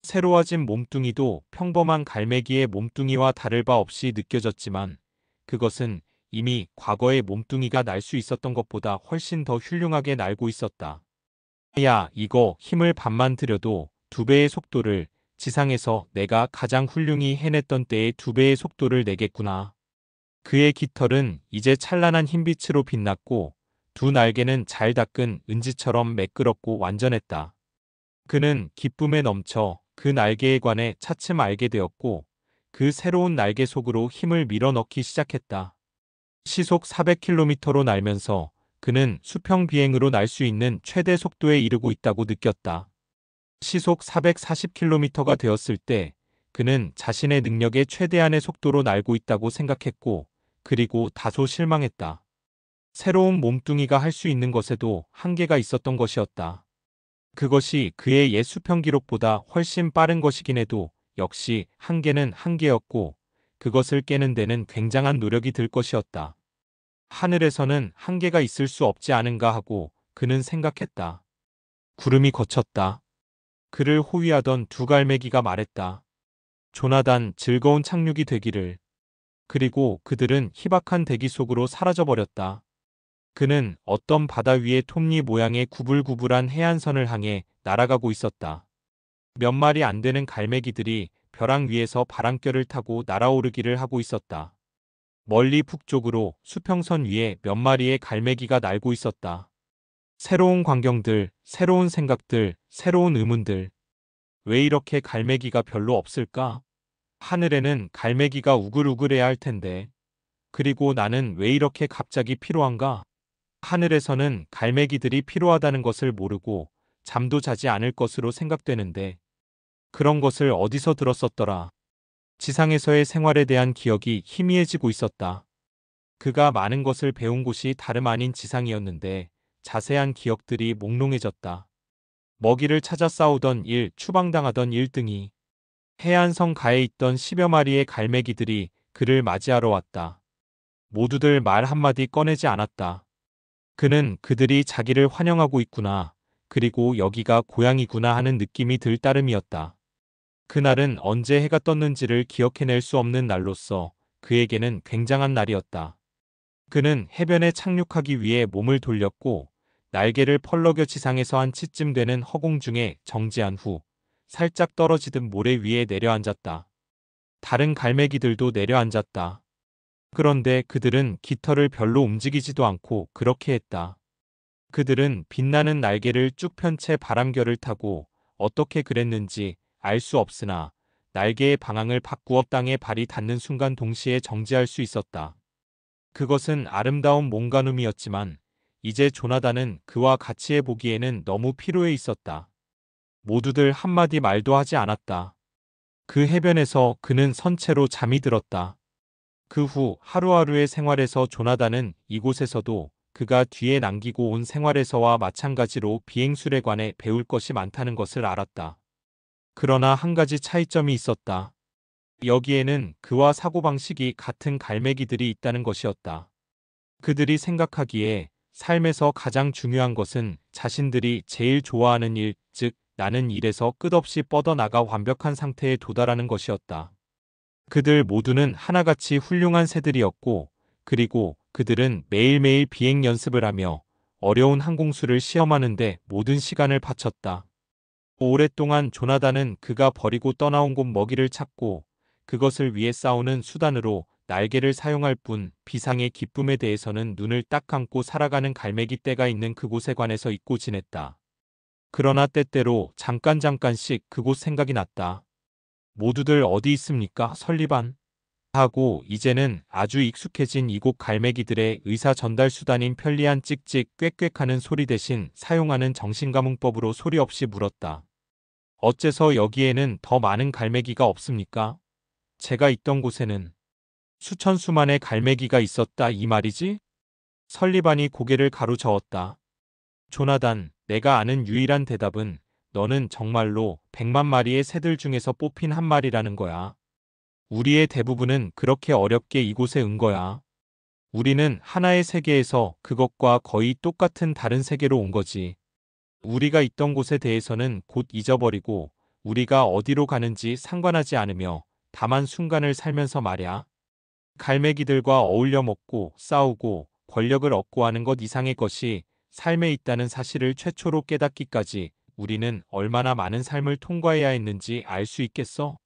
새로워진 몸뚱이도 평범한 갈매기의 몸뚱이와 다를 바 없이 느껴졌지만 그것은 이미 과거의 몸뚱이가 날 수 있었던 것보다 훨씬 더 훌륭하게 날고 있었다. 야, 이거 힘을 반만 들여도 두 배의 속도를 지상에서 내가 가장 훌륭히 해냈던 때의 두 배의 속도를 내겠구나. 그의 깃털은 이제 찬란한 흰빛으로 빛났고 두 날개는 잘 닦은 은지처럼 매끄럽고 완전했다. 그는 기쁨에 넘쳐 그 날개에 관해 차츰 알게 되었고 그 새로운 날개 속으로 힘을 밀어넣기 시작했다. 시속 400km로 날면서 그는 수평 비행으로 날 수 있는 최대 속도에 이르고 있다고 느꼈다. 시속 440km가 되었을 때 그는 자신의 능력의 최대한의 속도로 날고 있다고 생각했고 그리고 다소 실망했다. 새로운 몸뚱이가 할 수 있는 것에도 한계가 있었던 것이었다. 그것이 그의 옛 수평 기록보다 훨씬 빠른 것이긴 해도 역시 한계는 한계였고 그것을 깨는 데는 굉장한 노력이 들 것이었다. 하늘에서는 한계가 있을 수 없지 않은가 하고 그는 생각했다. 구름이 걷혔다. 그를 호위하던 두 갈매기가 말했다. 조나단, 즐거운 착륙이 되기를. 그리고 그들은 희박한 대기 속으로 사라져버렸다. 그는 어떤 바다 위의 톱니 모양의 구불구불한 해안선을 향해 날아가고 있었다. 몇 마리 안 되는 갈매기들이 벼랑 위에서 바람결을 타고 날아오르기를 하고 있었다. 멀리 북쪽으로 수평선 위에 몇 마리의 갈매기가 날고 있었다. 새로운 광경들, 새로운 생각들, 새로운 의문들. 왜 이렇게 갈매기가 별로 없을까? 하늘에는 갈매기가 우글우글해야 할 텐데. 그리고 나는 왜 이렇게 갑자기 필요한가? 하늘에서는 갈매기들이 필요하다는 것을 모르고 잠도 자지 않을 것으로 생각되는데 그런 것을 어디서 들었었더라. 지상에서의 생활에 대한 기억이 희미해지고 있었다. 그가 많은 것을 배운 곳이 다름 아닌 지상이었는데 자세한 기억들이 몽롱해졌다. 먹이를 찾아 싸우던 일, 추방당하던 일 등이 해안성 가에 있던 10여 마리의 갈매기들이 그를 맞이하러 왔다. 모두들 말 한마디 꺼내지 않았다. 그는 그들이 자기를 환영하고 있구나. 그리고 여기가 고향이구나 하는 느낌이 들 따름이었다. 그날은 언제 해가 떴는지를 기억해낼 수 없는 날로서 그에게는 굉장한 날이었다. 그는 해변에 착륙하기 위해 몸을 돌렸고 날개를 펄럭여 지상에서 한 치쯤 되는 허공 중에 정지한 후 살짝 떨어지듯 모래 위에 내려앉았다. 다른 갈매기들도 내려앉았다. 그런데 그들은 깃털을 별로 움직이지도 않고 그렇게 했다. 그들은 빛나는 날개를 쭉 편 채 바람결을 타고 어떻게 그랬는지 알 수 없으나 날개의 방향을 바꾸어 땅에 발이 닿는 순간 동시에 정지할 수 있었다. 그것은 아름다운 몽간음이었지만 이제 조나단은 그와 같이 해보기에는 너무 피로해 있었다. 모두들 한마디 말도 하지 않았다. 그 해변에서 그는 선체로 잠이 들었다. 그 후 하루하루의 생활에서 조나단은 이곳에서도 그가 뒤에 남기고 온 생활에서와 마찬가지로 비행술에 관해 배울 것이 많다는 것을 알았다. 그러나 한 가지 차이점이 있었다. 여기에는 그와 사고방식이 같은 갈매기들이 있다는 것이었다. 그들이 생각하기에 삶에서 가장 중요한 것은 자신들이 제일 좋아하는 일, 즉 나는 일에서 끝없이 뻗어나가 완벽한 상태에 도달하는 것이었다. 그들 모두는 하나같이 훌륭한 새들이었고, 그리고 그들은 매일매일 비행 연습을 하며 어려운 항공수를 시험하는데 모든 시간을 바쳤다. 오랫동안 조나단은 그가 버리고 떠나온 곳 먹이를 찾고 그것을 위해 싸우는 수단으로 날개를 사용할 뿐 비상의 기쁨에 대해서는 눈을 딱 감고 살아가는 갈매기 떼가 있는 그곳에 관해서 잊고 지냈다. 그러나 때때로 잠깐씩 그곳 생각이 났다. 모두들 어디 있습니까? 설리반? 하고 이제는 아주 익숙해진 이곳 갈매기들의 의사 전달 수단인 편리한 찍찍 꽥꽥하는 소리 대신 사용하는 정신감흥법으로 소리 없이 물었다. 어째서 여기에는 더 많은 갈매기가 없습니까? 제가 있던 곳에는 수천 수만의 갈매기가 있었다 이 말이지? 설리반이 고개를 가로저었다. 조나단, 내가 아는 유일한 대답은 너는 정말로 100만 마리의 새들 중에서 뽑힌 한 마리라는 거야. 우리의 대부분은 그렇게 어렵게 이곳에 온 거야. 우리는 하나의 세계에서 그것과 거의 똑같은 다른 세계로 온 거지. 우리가 있던 곳에 대해서는 곧 잊어버리고 우리가 어디로 가는지 상관하지 않으며 다만 순간을 살면서 말야. 갈매기들과 어울려 먹고 싸우고 권력을 얻고 하는 것 이상의 것이 삶에 있다는 사실을 최초로 깨닫기까지 우리는 얼마나 많은 삶을 통과해야 했는지 알 수 있겠어?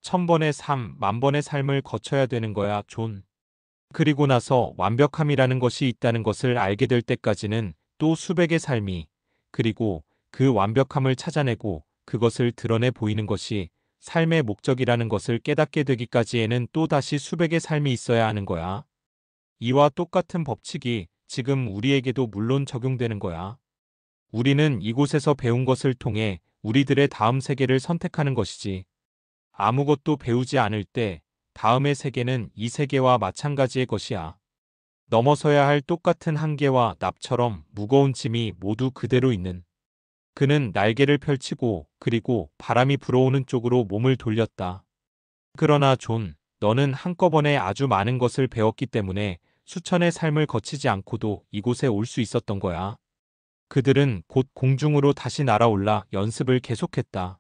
1000번의 삶, 10,000번의 삶을 거쳐야 되는 거야, 존. 그리고 나서 완벽함이라는 것이 있다는 것을 알게 될 때까지는 또 수백의 삶이, 그리고 그 완벽함을 찾아내고 그것을 드러내 보이는 것이 삶의 목적이라는 것을 깨닫게 되기까지에는 또 다시 수백의 삶이 있어야 하는 거야. 이와 똑같은 법칙이 지금 우리에게도 물론 적용되는 거야. 우리는 이곳에서 배운 것을 통해 우리들의 다음 세계를 선택하는 것이지. 아무것도 배우지 않을 때 다음의 세계는 이 세계와 마찬가지의 것이야. 넘어서야 할 똑같은 한계와 납처럼 무거운 짐이 모두 그대로 있는. 그는 날개를 펼치고 그리고 바람이 불어오는 쪽으로 몸을 돌렸다. 그러나 존, 너는 한꺼번에 아주 많은 것을 배웠기 때문에 수천의 삶을 거치지 않고도 이곳에 올 수 있었던 거야. 그들은 곧 공중으로 다시 날아올라 연습을 계속했다.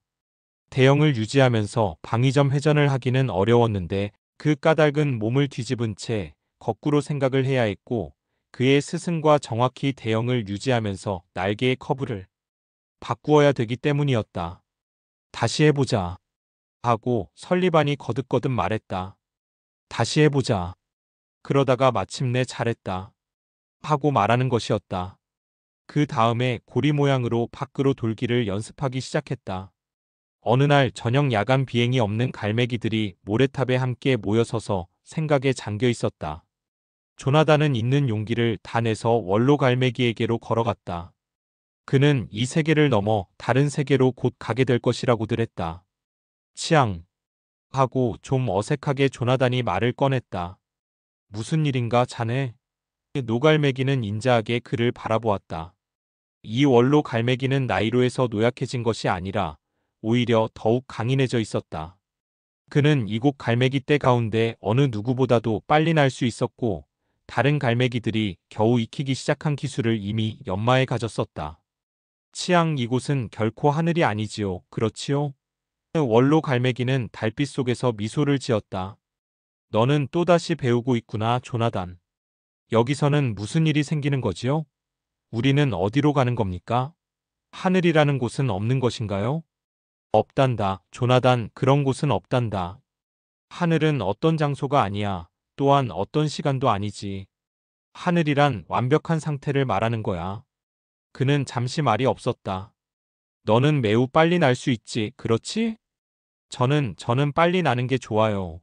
대형을 유지하면서 방위점 회전을 하기는 어려웠는데 그 까닭은 몸을 뒤집은 채 거꾸로 생각을 해야 했고 그의 스승과 정확히 대형을 유지하면서 날개의 커브를 바꾸어야 되기 때문이었다. 다시 해보자. 하고 설리반이 거듭거듭 말했다. 다시 해보자. 그러다가 마침내 잘했다. 하고 말하는 것이었다. 그 다음에 고리 모양으로 밖으로 돌기를 연습하기 시작했다. 어느 날 저녁 야간 비행이 없는 갈매기들이 모래탑에 함께 모여서서 생각에 잠겨 있었다. 조나단은 있는 용기를 다 내서 원로 갈매기에게로 걸어갔다. 그는 이 세계를 넘어 다른 세계로 곧 가게 될 것이라고들 했다. 치앙. 하고 좀 어색하게 조나단이 말을 꺼냈다. 무슨 일인가 자네? 노갈매기는 인자하게 그를 바라보았다. 이 원로 갈매기는 나이로에서 노약해진 것이 아니라 오히려 더욱 강인해져 있었다. 그는 이곳 갈매기 떼 가운데 어느 누구보다도 빨리 날 수 있었고 다른 갈매기들이 겨우 익히기 시작한 기술을 이미 연마해 가졌었다. 치앙 이곳은 결코 하늘이 아니지요. 그렇지요? 원로 갈매기는 달빛 속에서 미소를 지었다. 너는 또다시 배우고 있구나, 조나단. 여기서는 무슨 일이 생기는 거지요? 우리는 어디로 가는 겁니까? 하늘이라는 곳은 없는 것인가요? 없단다, 조나단, 그런 곳은 없단다. 하늘은 어떤 장소가 아니야. 또한 어떤 시간도 아니지. 하늘이란 완벽한 상태를 말하는 거야. 그는 잠시 말이 없었다. 너는 매우 빨리 날 수 있지, 그렇지? 저는 빨리 나는 게 좋아요.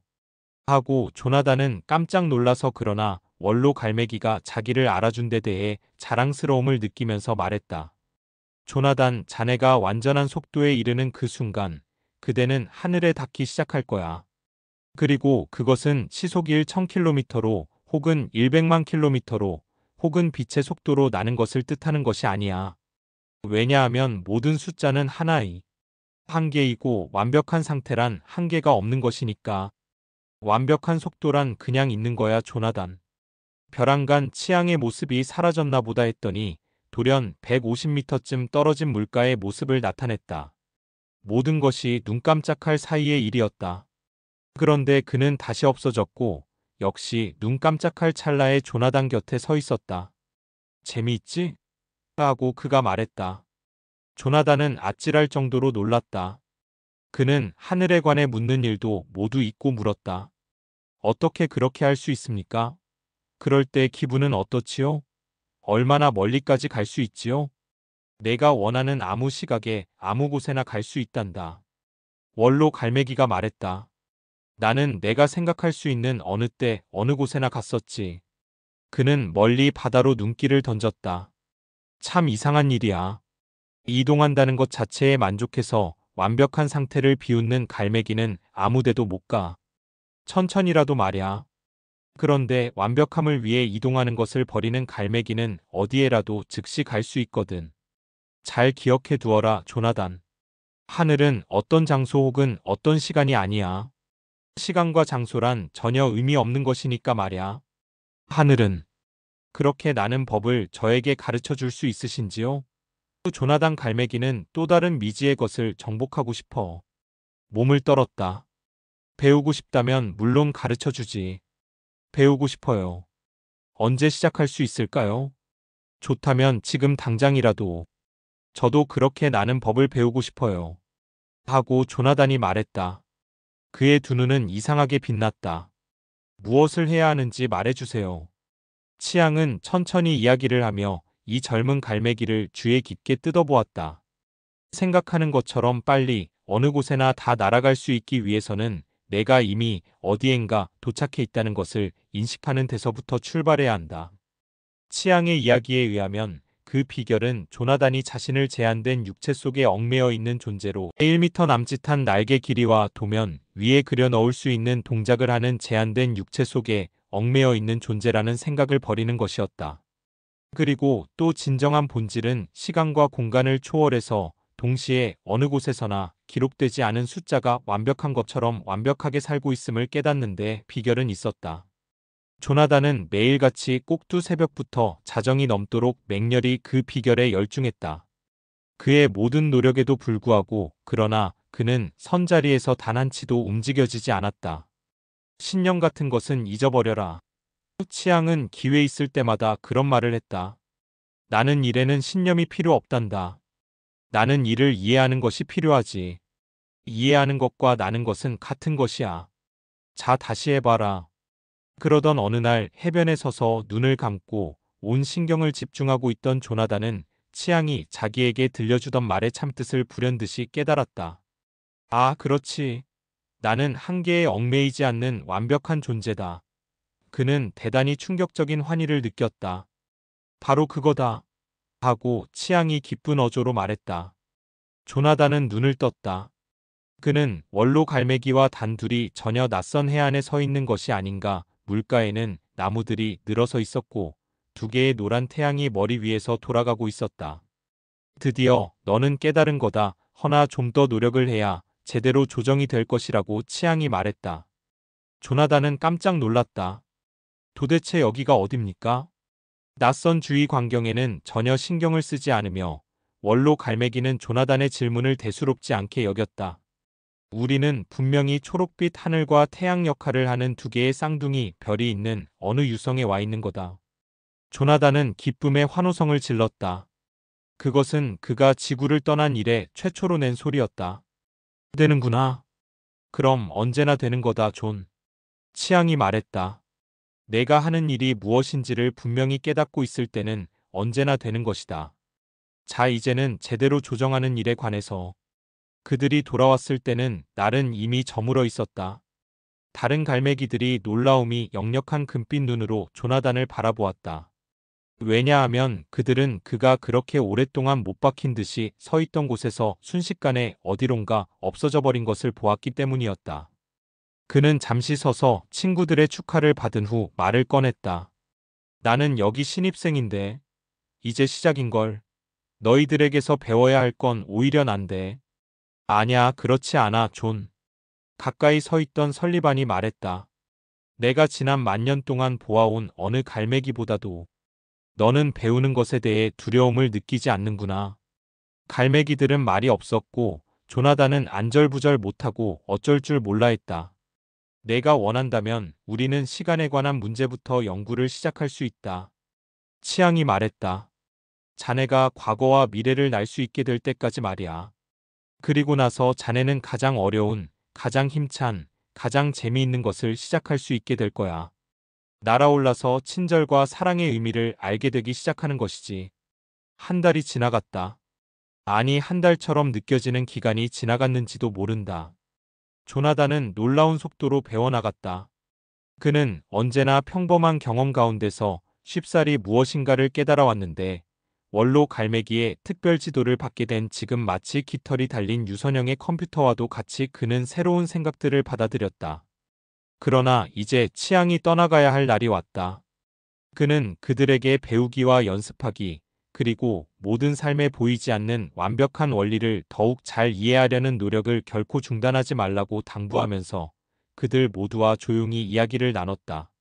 하고 조나단은 깜짝 놀라서 그러나 원로 갈매기가 자기를 알아준 데 대해 자랑스러움을 느끼면서 말했다. 조나단, 자네가 완전한 속도에 이르는 그 순간, 그대는 하늘에 닿기 시작할 거야. 그리고 그것은 시속 1000km로 혹은 100만 킬로미터로 혹은 빛의 속도로 나는 것을 뜻하는 것이 아니야. 왜냐하면 모든 숫자는 하나의 한계이고 완벽한 상태란 한계가 없는 것이니까. 완벽한 속도란 그냥 있는 거야, 조나단. 벼랑간 치앙의 모습이 사라졌나 보다 했더니 돌연 150m쯤 떨어진 물가의 모습을 나타냈다. 모든 것이 눈 깜짝할 사이의 일이었다. 그런데 그는 다시 없어졌고 역시 눈 깜짝할 찰나에 조나단 곁에 서 있었다. 재미있지? 하고 그가 말했다. 조나단은 아찔할 정도로 놀랐다. 그는 하늘에 관해 묻는 일도 모두 잊고 물었다. 어떻게 그렇게 할 수 있습니까? 그럴 때 기분은 어떻지요? 얼마나 멀리까지 갈 수 있지요? 내가 원하는 아무 시각에 아무 곳에나 갈 수 있단다. 원로 갈매기가 말했다. 나는 내가 생각할 수 있는 어느 때 어느 곳에나 갔었지. 그는 멀리 바다로 눈길을 던졌다. 참 이상한 일이야. 이동한다는 것 자체에 만족해서 완벽한 상태를 비웃는 갈매기는 아무 데도 못 가. 천천히라도 말야. 그런데 완벽함을 위해 이동하는 것을 버리는 갈매기는 어디에라도 즉시 갈 수 있거든. 잘 기억해 두어라, 조나단. 하늘은 어떤 장소 혹은 어떤 시간이 아니야. 시간과 장소란 전혀 의미 없는 것이니까 말야. 하늘은 그렇게 나는 법을 저에게 가르쳐 줄 수 있으신지요? 조나단 갈매기는 또 다른 미지의 것을 정복하고 싶어. 몸을 떨었다. 배우고 싶다면 물론 가르쳐 주지. 배우고 싶어요. 언제 시작할 수 있을까요? 좋다면 지금 당장이라도. 저도 그렇게 나는 법을 배우고 싶어요. 하고 조나단이 말했다. 그의 두 눈은 이상하게 빛났다. 무엇을 해야 하는지 말해주세요. 치앙은 천천히 이야기를 하며 이 젊은 갈매기를 주에 깊게 뜯어보았다. 생각하는 것처럼 빨리 어느 곳에나 다 날아갈 수 있기 위해서는 내가 이미 어디엔가 도착해 있다는 것을 인식하는 데서부터 출발해야 한다. 치앙의 이야기에 의하면 그 비결은 조나단이 자신을 제한된 육체 속에 얽매여 있는 존재로 1m 남짓한 날개 길이와 도면 위에 그려 넣을 수 있는 동작을 하는 제한된 육체 속에 얽매여 있는 존재라는 생각을 버리는 것이었다. 그리고 또 진정한 본질은 시간과 공간을 초월해서 동시에 어느 곳에서나 기록되지 않은 숫자가 완벽한 것처럼 완벽하게 살고 있음을 깨닫는데 비결은 있었다. 조나단은 매일같이 꼭두 새벽부터 자정이 넘도록 맹렬히 그 비결에 열중했다. 그의 모든 노력에도 불구하고 그러나 그는 선자리에서 단 한치도 움직여지지 않았다. 신념 같은 것은 잊어버려라. 치앙은 기회 있을 때마다 그런 말을 했다. 나는 일에는 신념이 필요 없단다. 나는 일을 이해하는 것이 필요하지. 이해하는 것과 나는 것은 같은 것이야. 자, 다시 해봐라. 그러던 어느 날 해변에 서서 눈을 감고 온 신경을 집중하고 있던 조나단은 치앙이 자기에게 들려주던 말의 참뜻을 불현듯이 깨달았다. 아, 그렇지. 나는 한계에 얽매이지 않는 완벽한 존재다. 그는 대단히 충격적인 환희를 느꼈다. 바로 그거다. 하고 치앙이 기쁜 어조로 말했다. 조나단은 눈을 떴다. 그는 원로 갈매기와 단둘이 전혀 낯선 해안에 서 있는 것이 아닌가. 물가에는 나무들이 늘어서 있었고 두 개의 노란 태양이 머리 위에서 돌아가고 있었다. 드디어 너는 깨달은 거다. 허나 좀 더 노력을 해야 제대로 조정이 될 것이라고 치앙이 말했다. 조나단은 깜짝 놀랐다. 도대체 여기가 어딥니까? 낯선 주위 광경에는 전혀 신경을 쓰지 않으며 원로 갈매기는 조나단의 질문을 대수롭지 않게 여겼다. 우리는 분명히 초록빛 하늘과 태양 역할을 하는 두 개의 쌍둥이 별이 있는 어느 유성에 와 있는 거다. 조나단은 기쁨의 환호성을 질렀다. 그것은 그가 지구를 떠난 이래 최초로 낸 소리였다. 되는구나. 그럼 언제나 되는 거다, 존. 치앙이 말했다. 내가 하는 일이 무엇인지를 분명히 깨닫고 있을 때는 언제나 되는 것이다. 자, 이제는 제대로 조정하는 일에 관해서. 그들이 돌아왔을 때는 날은 이미 저물어 있었다. 다른 갈매기들이 놀라움이 역력한 금빛 눈으로 조나단을 바라보았다. 왜냐하면 그들은 그가 그렇게 오랫동안 못 박힌 듯이 서 있던 곳에서 순식간에 어디론가 없어져 버린 것을 보았기 때문이었다. 그는 잠시 서서 친구들의 축하를 받은 후 말을 꺼냈다. 나는 여기 신입생인데 이제 시작인걸. 너희들에게서 배워야 할 건 오히려 난데. 아냐, 그렇지 않아, 존. 가까이 서 있던 설리반이 말했다. 내가 지난 만년 동안 보아온 어느 갈매기보다도 너는 배우는 것에 대해 두려움을 느끼지 않는구나. 갈매기들은 말이 없었고 조나단은 안절부절 못하고 어쩔 줄 몰라 했다. 내가 원한다면 우리는 시간에 관한 문제부터 연구를 시작할 수 있다. 치앙이 말했다. 자네가 과거와 미래를 날 수 있게 될 때까지 말이야. 그리고 나서 자네는 가장 어려운, 가장 힘찬, 가장 재미있는 것을 시작할 수 있게 될 거야. 날아올라서 친절과 사랑의 의미를 알게 되기 시작하는 것이지. 한 달이 지나갔다. 아니, 한 달처럼 느껴지는 기간이 지나갔는지도 모른다. 조나단은 놀라운 속도로 배워나갔다. 그는 언제나 평범한 경험 가운데서 쉽사리 무엇인가를 깨달아 왔는데 원로 갈매기의 특별 지도를 받게 된 지금 마치 깃털이 달린 유선형의 컴퓨터와도 같이 그는 새로운 생각들을 받아들였다. 그러나 이제 치앙이 떠나가야 할 날이 왔다. 그는 그들에게 배우기와 연습하기, 그리고 모든 삶에 보이지 않는 완벽한 원리를 더욱 잘 이해하려는 노력을 결코 중단하지 말라고 당부하면서 그들 모두와 조용히 이야기를 나눴다.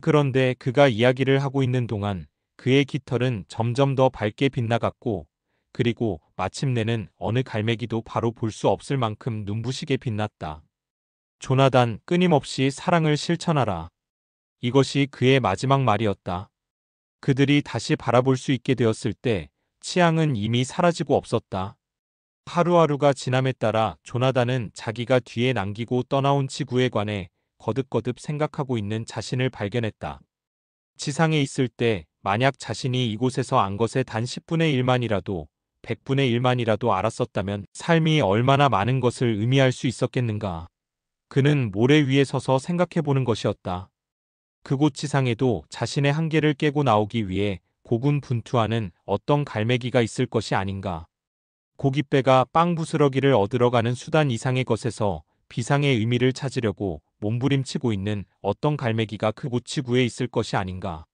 그런데 그가 이야기를 하고 있는 동안 그의 깃털은 점점 더 밝게 빛나갔고, 그리고 마침내는 어느 갈매기도 바로 볼 수 없을 만큼 눈부시게 빛났다. 조나단, 끊임없이 사랑을 실천하라. 이것이 그의 마지막 말이었다. 그들이 다시 바라볼 수 있게 되었을 때 치앙은 이미 사라지고 없었다. 하루하루가 지남에 따라 조나단은 자기가 뒤에 남기고 떠나온 지구에 관해 거듭거듭 생각하고 있는 자신을 발견했다. 지상에 있을 때 만약 자신이 이곳에서 안 것의 단 10분의 1만이라도 100분의 1만이라도 알았었다면 삶이 얼마나 많은 것을 의미할 수 있었겠는가. 그는 모래 위에 서서 생각해보는 것이었다. 그곳 지상에도 자신의 한계를 깨고 나오기 위해 고군분투하는 어떤 갈매기가 있을 것이 아닌가. 고깃배가 빵 부스러기를 얻으러 가는 수단 이상의 것에서 비상의 의미를 찾으려고 몸부림치고 있는 어떤 갈매기가 그곳 지구에 있을 것이 아닌가.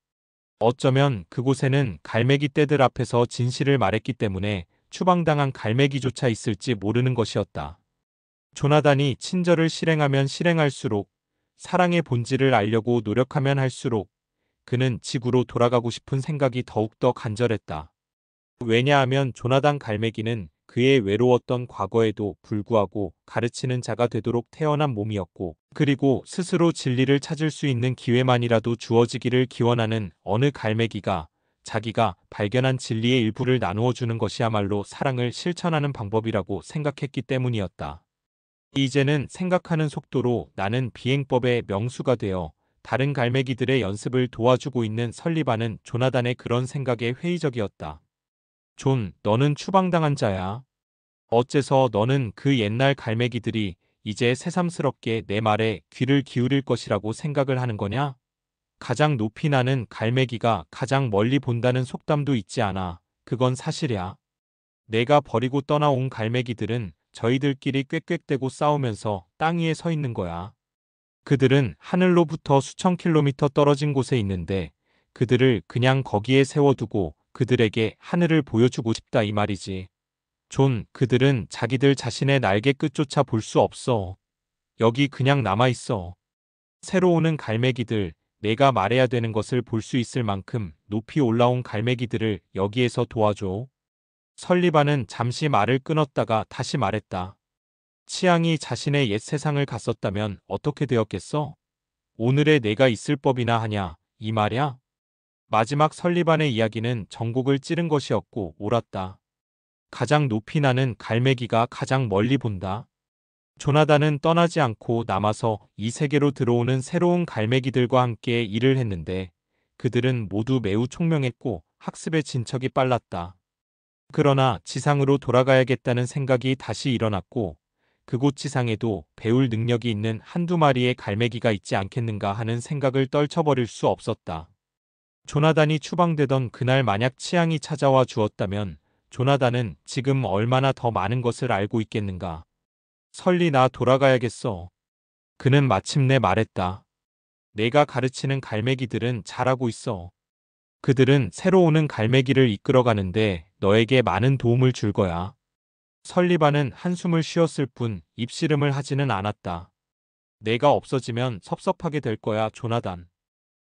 어쩌면 그곳에는 갈매기 떼들 앞에서 진실을 말했기 때문에 추방당한 갈매기조차 있을지 모르는 것이었다. 조나단이 친절을 실행하면 실행할수록, 사랑의 본질을 알려고 노력하면 할수록 그는 지구로 돌아가고 싶은 생각이 더욱더 간절했다. 왜냐하면 조나단 갈매기는 그의 외로웠던 과거에도 불구하고 가르치는 자가 되도록 태어난 몸이었고, 그리고 스스로 진리를 찾을 수 있는 기회만이라도 주어지기를 기원하는 어느 갈매기가 자기가 발견한 진리의 일부를 나누어 주는 것이야말로 사랑을 실천하는 방법이라고 생각했기 때문이었다. 이제는 생각하는 속도로 나는 비행법의 명수가 되어 다른 갈매기들의 연습을 도와주고 있는 설리반은 조나단의 그런 생각에 회의적이었다. 존, 너는 추방당한 자야. 어째서 너는 그 옛날 갈매기들이 이제 새삼스럽게 내 말에 귀를 기울일 것이라고 생각을 하는 거냐? 가장 높이 나는 갈매기가 가장 멀리 본다는 속담도 있지 않아. 그건 사실이야. 내가 버리고 떠나온 갈매기들은 저희들끼리 꽥꽥대고 싸우면서 땅 위에 서 있는 거야. 그들은 하늘로부터 수천 킬로미터 떨어진 곳에 있는데 그들을 그냥 거기에 세워두고 그들에게 하늘을 보여주고 싶다 이 말이지. 존, 그들은 자기들 자신의 날개 끝조차 볼 수 없어. 여기 그냥 남아있어. 새로 오는 갈매기들, 내가 말해야 되는 것을 볼 수 있을 만큼 높이 올라온 갈매기들을 여기에서 도와줘. 설리반은 잠시 말을 끊었다가 다시 말했다. 치앙이 자신의 옛 세상을 갔었다면 어떻게 되었겠어? 오늘의 내가 있을 법이나 하냐, 이 말이야? 마지막 설리반의 이야기는 전곡을 찌른 것이었고 옳았다. 가장 높이 나는 갈매기가 가장 멀리 본다. 조나단은 떠나지 않고 남아서 이 세계로 들어오는 새로운 갈매기들과 함께 일을 했는데 그들은 모두 매우 총명했고 학습의 진척이 빨랐다. 그러나 지상으로 돌아가야겠다는 생각이 다시 일어났고 그곳 지상에도 배울 능력이 있는 한두 마리의 갈매기가 있지 않겠는가 하는 생각을 떨쳐버릴 수 없었다. 조나단이 추방되던 그날 만약 치앙이 찾아와 주었다면 조나단은 지금 얼마나 더 많은 것을 알고 있겠는가. 설리 나 돌아가야겠어. 그는 마침내 말했다. 내가 가르치는 갈매기들은 잘하고 있어. 그들은 새로 오는 갈매기를 이끌어가는데 너에게 많은 도움을 줄 거야. 설리반은 한숨을 쉬었을 뿐 입씨름을 하지는 않았다. 내가 없어지면 섭섭하게 될 거야, 조나단.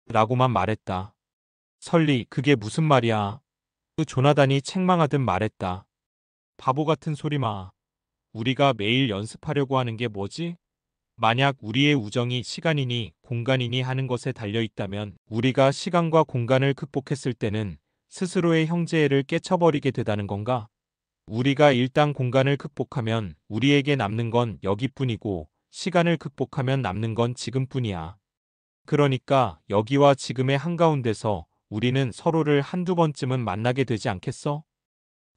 라고만 말했다. 설리, 그게 무슨 말이야? 그 조나단이 책망하듯 말했다. 바보 같은 소리 마. 우리가 매일 연습하려고 하는 게 뭐지? 만약 우리의 우정이 시간이니 공간이니 하는 것에 달려 있다면 우리가 시간과 공간을 극복했을 때는 스스로의 형제애를 깨쳐버리게 되다는 건가? 우리가 일단 공간을 극복하면 우리에게 남는 건 여기뿐이고 시간을 극복하면 남는 건 지금뿐이야. 그러니까 여기와 지금의 한가운데서 우리는 서로를 한두 번쯤은 만나게 되지 않겠어?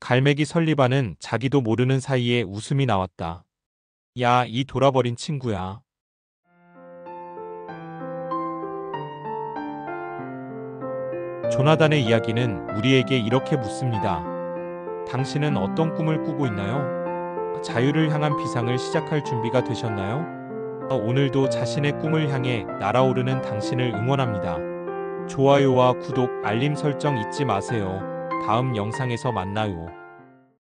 갈매기 설리반은 자기도 모르는 사이에 웃음이 나왔다. 야, 이 돌아버린 친구야. 조나단의 이야기는 우리에게 이렇게 묻습니다. 당신은 어떤 꿈을 꾸고 있나요? 자유를 향한 비상을 시작할 준비가 되셨나요? 오늘도 자신의 꿈을 향해 날아오르는 당신을 응원합니다. 좋아요와 구독, 알림 설정 잊지 마세요. 다음 영상에서 만나요.